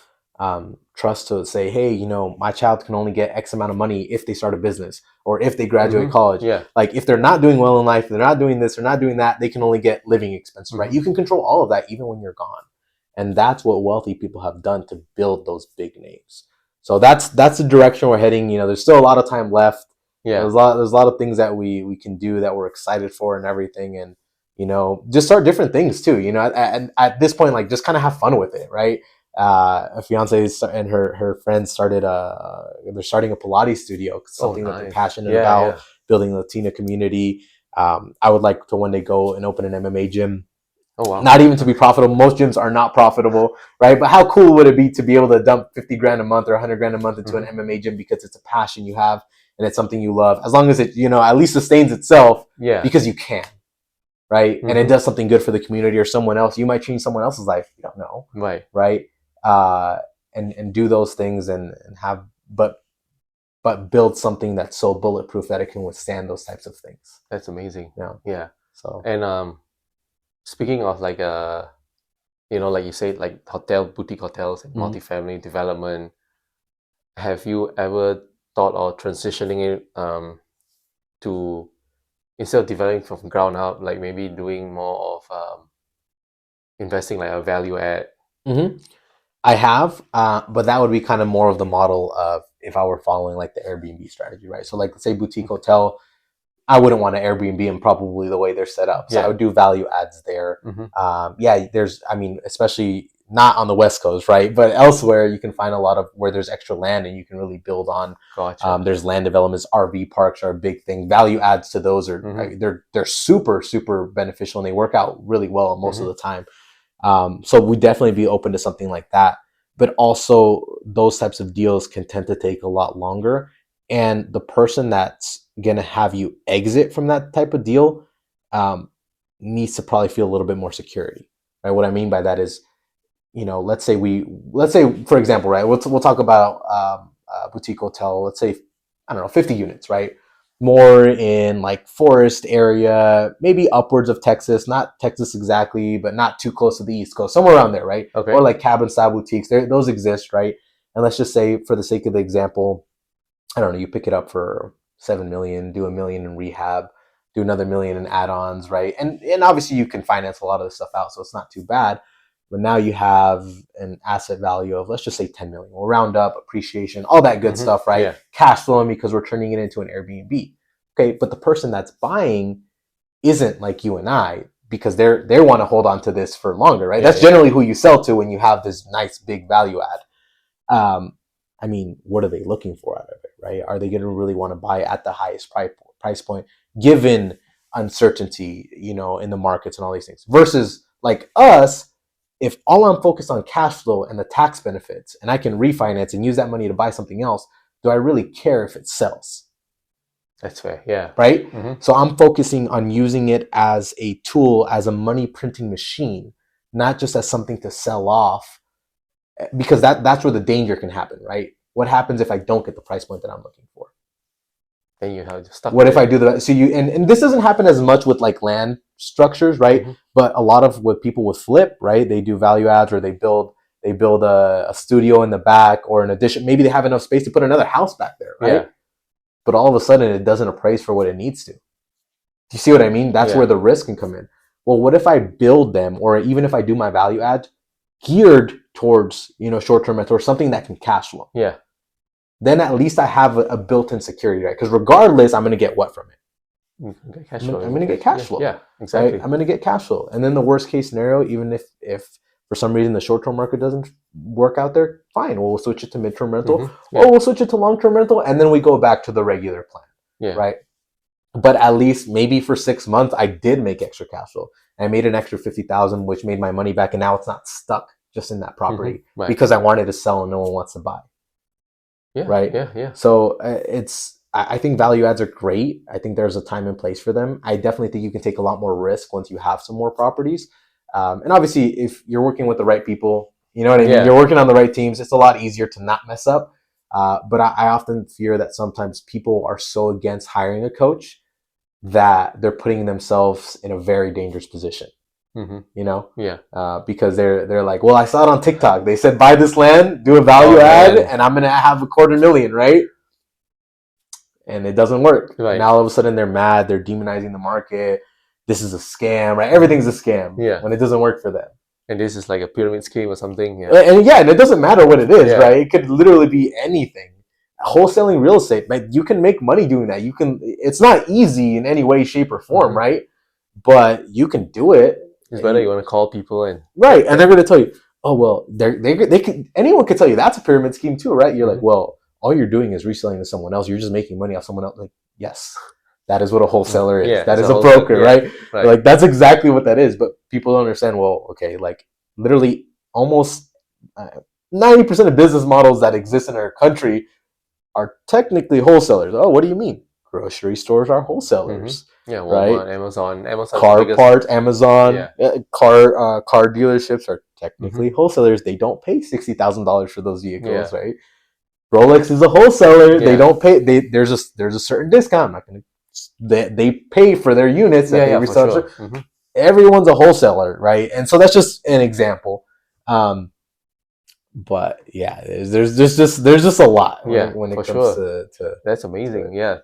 trust to say, hey, my child can only get X amount of money if they start a business or if they graduate college. Yeah. Like, if they're not doing well in life, they're not doing this, they're not doing that, they can only get living expenses, right? You can control all of that even when you're gone. And that's what wealthy people have done to build those big names. So that's the direction we're heading. There's still a lot of time left. Yeah. There's a lot of things that we can do that we're excited for and everything. And, just start different things too. At this point, like, just kind of have fun with it, right? A fiance and her friends they're starting a Pilates studio, something that they're passionate about, building a Latina community. I would like to one day go and open an MMA gym. Oh, wow. Not even to be profitable. Most gyms are not profitable, right? But how cool would it be to be able to dump 50 grand a month or 100 grand a month into an MMA gym because it's a passion you have and it's something you love, as long as it, at least sustains itself, because you can, right? And it does something good for the community or someone else. You might change someone else's life. You don't know. Right. And do those things and have, but build something that's so bulletproof that it can withstand those types of things. That's amazing. Yeah. So, and, Speaking of like like you said, like boutique hotels and multifamily development, have you ever thought of transitioning it to, instead of developing from ground up, like maybe doing more of investing like a value add? I have, but that would be kind of more of the model of if I were following like the Airbnb strategy, right? So like, let's say boutique hotel, I wouldn't want to Airbnb them probably the way they're set up. So I would do value adds there. Especially not on the West Coast, right? But elsewhere, you can find a lot of where there's extra land and you can really build on. Gotcha. There's land developments, RV parks are a big thing. Value adds to those are they're super super beneficial and they work out really well most of the time. So we'd definitely be open to something like that. But also, those types of deals can tend to take a lot longer. And the person that's going to have you exit from that type of deal needs to probably feel a little bit more security. Right? What I mean by that is, let's say, for example, right? We'll talk about a boutique hotel. Let's say, I don't know, 50 units, right? More in like forest area, maybe upwards of Texas, not Texas exactly, but not too close to the East Coast, somewhere around there, right? Okay. Or like cabin style boutiques, those exist, right? And let's just say, for the sake of the example, I don't know, you pick it up for 7 million, do $1 million in rehab, do another $1 million in add-ons, right? And obviously you can finance a lot of this stuff out, so it's not too bad. But now you have an asset value of, let's just say 10 million. We'll round up, appreciation, all that good stuff, right? Yeah. Cash flowing because we're turning it into an Airbnb. Okay, but the person that's buying isn't like you and I, because they want to hold on to this for longer, right? That's generally who you sell to when you have this nice big value add. What are they looking for out of it, right? Are they going to really want to buy at the highest price point, given uncertainty, in the markets and all these things? Versus like us, if all I'm focused on cash flow and the tax benefits, and I can refinance and use that money to buy something else, do I really care if it sells? That's fair. Yeah. Right? So I'm focusing on using it as a tool, as a money printing machine, not just as something to sell off, because that's where the danger can happen, right? What happens if I don't get the price point that I'm looking for? Then you have to stop. What if I do that? So and this doesn't happen as much with like land structures, right? But a lot of what people would flip, right? They do value adds, or they build a studio in the back, or an addition. Maybe they have enough space to put another house back there, right? Yeah. But all of a sudden it doesn't appraise for what it needs to. Do you see what I mean? That's where the risk can come in. Well, what if I build them, or even if I do my value add geared towards, short-term rental or something that can cash flow? Yeah. Then at least I have a built-in security, right? Because regardless, I'm going to get what from it? I'm going to get cash flow. Yeah, exactly. Right? I'm going to get cash flow. And then the worst case scenario, even if for some reason the short-term market doesn't work out there, fine. We'll switch it to mid-term rental, or we'll switch it to long-term rental, and then we go back to the regular plan. Yeah. Right? But at least maybe for 6 months, I did make extra cash flow. I made an extra 50,000, which made my money back, and now it's not stuck just in that property because I wanted to sell and no one wants to buy. Yeah. Right. Yeah. So I think value adds are great. I think there's a time and place for them. I definitely think you can take a lot more risk once you have some more properties. And obviously, if you're working with the right people, you know what I mean? You're working on the right teams. It's a lot easier to not mess up. But I often fear that sometimes people are so against hiring a coach that they're putting themselves in a very dangerous position. Because they're like, well, I saw it on TikTok. They said buy this land, do a value add, and I'm gonna have $250,000, right? And it doesn't work. Right. Now all of a sudden they're mad. They're demonizing the market. This is a scam, right? Everything's a scam. Yeah. When it doesn't work for them. And this is like a pyramid scheme or something. Yeah. And it doesn't matter what it is, right? It could literally be anything. Wholesaling real estate, right? You can make money doing that. It's not easy in any way, shape, or form, right? But you can do it. It's better you want to call people and and they're going to tell you, oh well, they can, anyone could tell you that's a pyramid scheme too, right? You're like, well, all you're doing is reselling to someone else. You're just making money off someone else. Like, yes, that is what a wholesaler is. That is a broker, right? Like that's exactly what that is. But people don't understand. Well, okay, like literally almost 90% of business models that exist in our country are technically wholesalers. Oh, what do you mean? Grocery stores are wholesalers. Yeah, Walmart, right? Amazon. Car parts, Amazon. Car dealerships are technically wholesalers. They don't pay $60,000 for those vehicles, right? Rolex is a wholesaler. They don't pay. There's a certain discount. I'm not gonna. They pay for their units that they resell. Sure. everyone's a wholesaler, right? And so that's just an example. But yeah, there's just a lot when it comes to that's amazing. Yeah.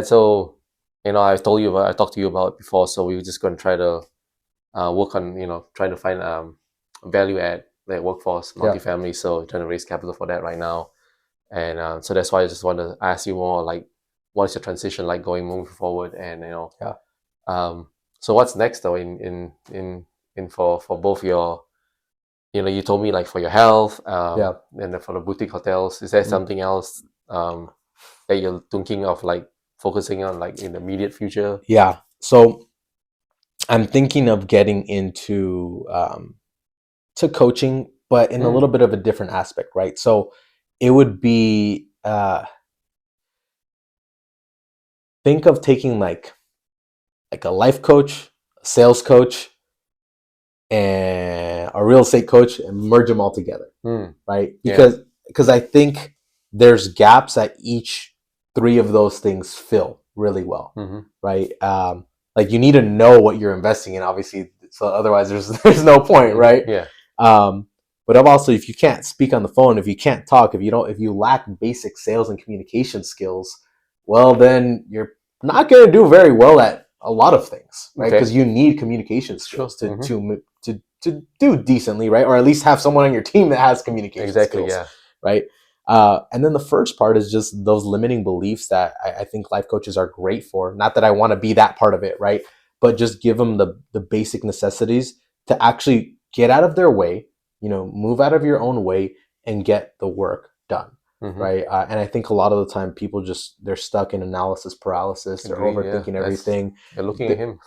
So I talked to you about it before. So we were just going to try to work on trying to find value add like workforce multifamily. So trying to raise capital for that right now, and so that's why I just want to ask you more like, what's your transition like moving forward, and so what's next though in for both your you told me like for your health, and then for the boutique hotels, is there something else that you're thinking of like focusing on like in the immediate future? Yeah. So I'm thinking of getting into to coaching, but in a little bit of a different aspect, right? So it would be think of taking like a life coach, a sales coach, and a real estate coach and merge them all together, right? Because I think there's gaps that each three of those things fill really well, right? Like you need to know what you're investing in, obviously, so otherwise there's no point, right? But also, if you can't speak on the phone, if you can't talk, if you lack basic sales and communication skills, well, then you're not going to do very well at a lot of things, right? Because you need communication skills to do decently, right? Or at least have someone on your team that has communication skills, right? And then the first part is just those limiting beliefs that I think life coaches are great for. Not that I want to be that part of it, right? But just give them the basic necessities to actually get out of their way, move out of your own way and get the work done. Right. And I think a lot of the time people they're stuck in analysis paralysis. They're overthinking everything. You're looking at him.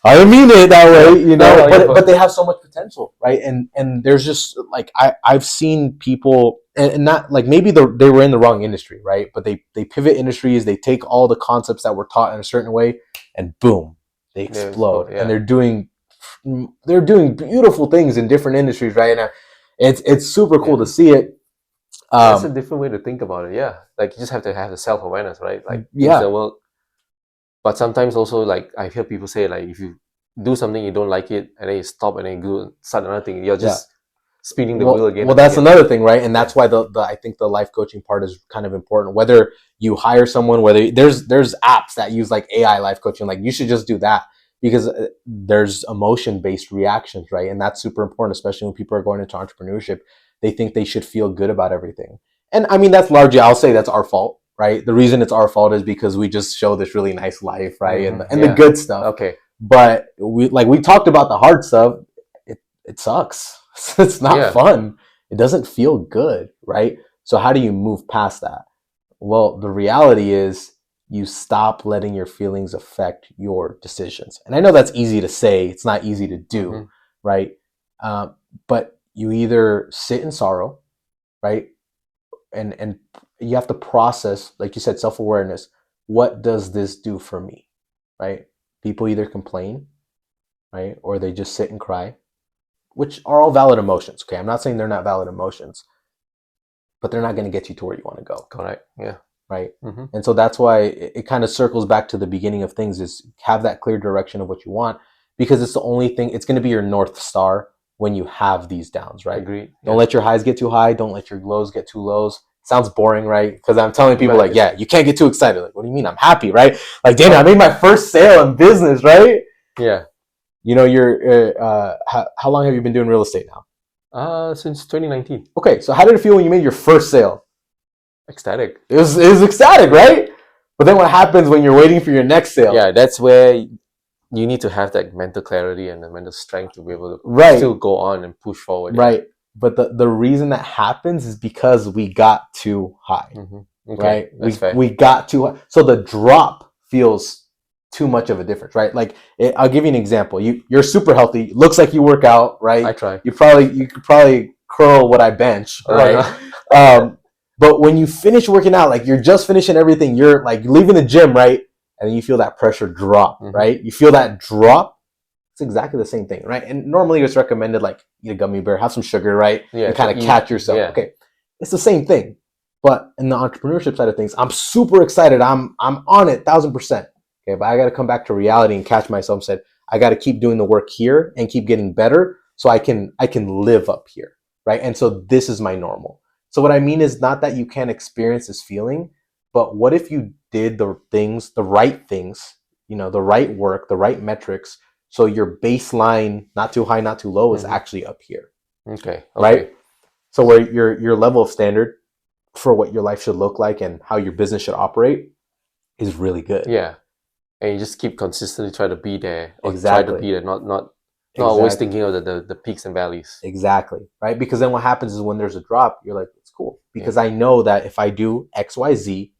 I don't mean it that way, but they have so much potential, right? And there's just like I've seen people and not like maybe they were in the wrong industry, right? But they pivot industries, they take all the concepts that were taught in a certain way and boom, they explode. And they're doing beautiful things in different industries, right? And it's super cool to see it. That's a different way to think about it. Yeah, like you just have to have the self-awareness, right? Like well, but sometimes also like I hear people say like if you do something you don't like it and then you stop and then you start another thing, you're just spinning the wheel again. Well, that's another thing, right? And that's why the I think the life coaching part is kind of important. Whether you hire someone, whether there's apps that use like AI life coaching, like you should just do that because there's emotion-based reactions, right? And that's super important, especially when people are going into entrepreneurship. They think they should feel good about everything. And I mean, that's largely, I'll say that's our fault, right? The reason it's our fault is because we just show this really nice life, right? And the good stuff. Okay. But we talked about the hard stuff. It sucks. It's not fun. It doesn't feel good, right? So how do you move past that? Well, the reality is you stop letting your feelings affect your decisions. And I know that's easy to say. It's not easy to do, right? But you either sit in sorrow, right? And you have to process, like you said, self-awareness. What does this do for me, right? People either complain, right? Or they just sit and cry, which are all valid emotions, okay? I'm not saying they're not valid emotions, but they're not going to get you to where you want to go. Correct, yeah. Right? And so that's why it kind of circles back to the beginning of things is have that clear direction of what you want because it's the only thing, it's going to be your North Star when you have these downs, right? Agreed. Don't let your highs get too high. Don't let your lows get too lows. Sounds boring, right? Because I'm telling people like, yeah, you can't get too excited. Like, what do you mean? I'm happy, right? Like, Dana, I made my first sale in business, right? Yeah. You're, how long have you been doing real estate now? Since 2019. Okay, so how did it feel when you made your first sale? Ecstatic. It was ecstatic, right? But then what happens when you're waiting for your next sale? Yeah, that's where you need to have that mental clarity and the mental strength to be able to still go on and push forward. Right. But the reason that happens is because we got too high, Okay, right? We got too high. So the drop feels too much of a difference, right? Like I'll give you an example. You're super healthy. Looks like you work out, right? I try. You could probably curl what I bench, right? But when you finish working out, like you're just finishing everything, you're like leaving the gym, right? And then you feel that pressure drop, right? You feel that drop. It's exactly the same thing, right? And normally it's recommended like eat a gummy bear, have some sugar, right? Yeah, and kind of catch yourself. Yeah. Okay, it's the same thing. But in the entrepreneurship side of things, I'm super excited. I'm on it 1,000%. Okay, but I got to come back to reality and catch myself and said, I got to keep doing the work here and keep getting better so I can live up here, right? And so this is my normal. So what I mean is not that you can't experience this feeling, but what if you did the things, the right things, the right work, the right metrics, so your baseline, not too high, not too low, is actually up here. Okay. Right? So where your level of standard for what your life should look like and how your business should operate is really good. Yeah. And you just keep consistently try to be there, or Exactly. try to be there, not always thinking of the peaks and valleys. Exactly. Right? Because then what happens is when there's a drop, you're like, it's cool. Because I know that if I do X, Y, Z,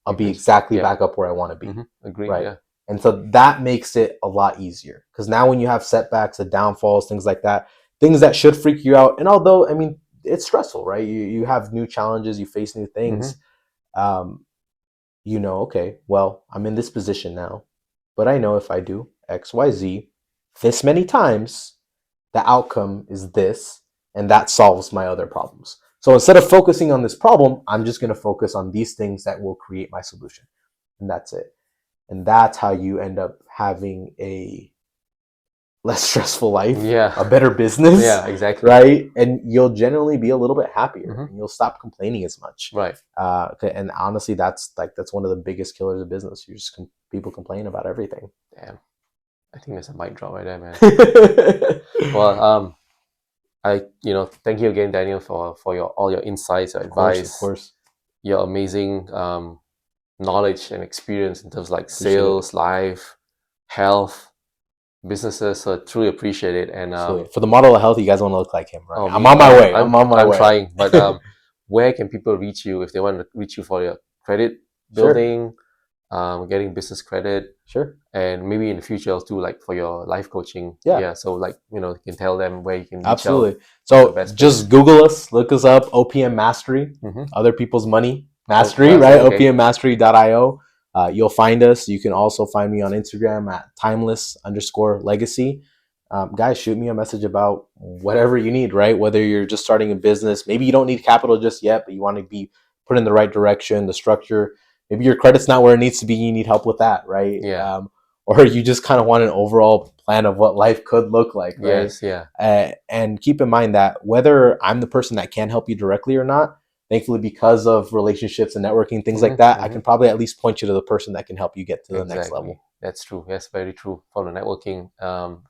I'll be exactly back up where I want to be. Agree. Right? Yeah. And so that makes it a lot easier. Because now when you have setbacks, the downfalls, things like that, things that should freak you out. And although, I mean, it's stressful, right? You have new challenges, you face new things. Okay, well, I'm in this position now, but I know if I do X, Y, Z this many times, the outcome is this, and that solves my other problems. So instead of focusing on this problem, I'm just going to focus on these things that will create my solution. And that's it. And that's how you end up having a less stressful life, a better business, exactly, right? And you'll generally be a little bit happier, and you'll stop complaining as much, right? And honestly, that's one of the biggest killers of business. You just people complain about everything. Damn, I think there's a mic drop right there, man. Well, I thank you again, Daniel, for all your insights, your advice, of course, your amazing knowledge and experience in terms of like sales, life, health, businesses. So I truly appreciate it. And for the model of health, you guys want to look like him, right? I'm on my way. I'm on my way. I'm trying. But where can people reach you if they want to reach you for your credit building, getting business credit? Sure. And maybe in the future I'll do like for your life coaching. Yeah. So like, you can tell them where you can reach Absolutely. out. So just Google us, look us up, OPM Mastery, Other People's Money Mastery, right? Okay. OPMmastery.io. You'll find us. You can also find me on Instagram at timeless_legacy. Guys, shoot me a message about whatever you need, right? Whether you're just starting a business, maybe you don't need capital just yet, but you want to be put in the right direction, the structure. Maybe your credit's not where it needs to be. You need help with that, right? Yeah. Or you just kind of want an overall plan of what life could look like, right? Yes, yeah. And keep in mind that whether I'm the person that can help you directly or not, thankfully, because of relationships and networking, things like that, I can probably at least point you to the person that can help you get to the next level. That's true. That's very true from the networking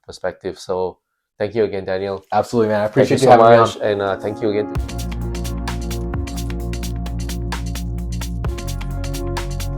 perspective. So thank you again, Daniel. Absolutely, man. I appreciate you having me on. And thank you again.